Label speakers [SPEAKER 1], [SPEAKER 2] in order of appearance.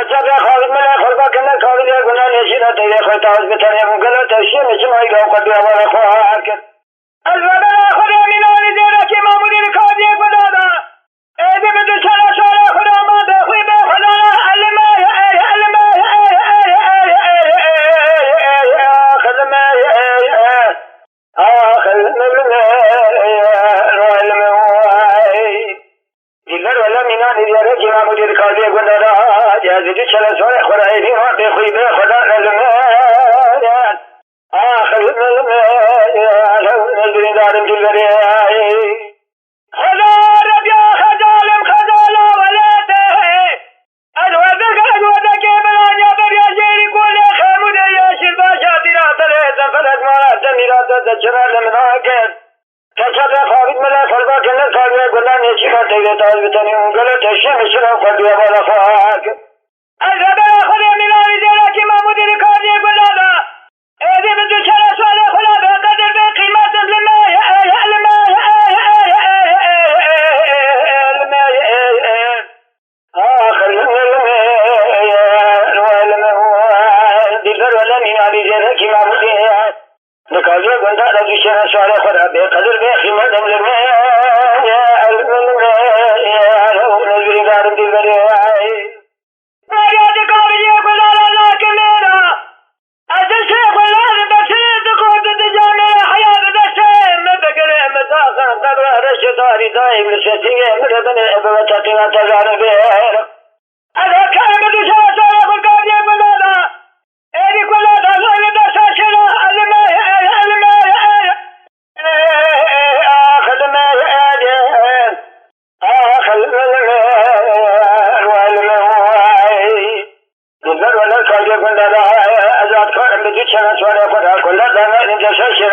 [SPEAKER 1] تجد خالد من خلق كنا خالد يقولنا نشينا تيجي خلت عز بتاني مقلة تشيء مش ما يقام قد يوم الخوارك الزبنا خذ من ولدك ما مدير خالد يقول هذا إذا بدو شلا شلا خذ ما دخوي بخذ علما علما خذ ما آخر ولا من أن يرجع ما مدير كاذي قدرا جازي شلا سوى خرايدي ما بخوي بخدا للماء آخر نزل دارم جلبري خدا رجع خجالم خجالا ولاده أدودك بلان يبر يجيري كل خمود يشير باشاتنا تلت فلت مالا تميرات تجرى لمناكد تشد خالد ملا خلبا كنا خالد قلنا نشيما تيجي تاز بتاني ونقل تشي مشرا قد يبالا فاك الزبنا خذ من ولدك ما مدير كاذي قل هذا إذا بدو شلا سوالا خلا بقدر بقيمة الماء آخر دلبر ولا من ولدك ما مدير نكاذي قلنا لدو شلا سوالا خلا بقدر بقيمة الماء نزل دارم دلبر داري دائم لساتيه مردن ابواتاتنا تزار بير هذا كان بدشا سارا قل يقول هذا ايدي كل هذا زول دسا شنا الماء اخذ الماء اخذ الماء ولا كان يقول هذا ازاد كان بدشا سارا قل كل هذا نجسا شنا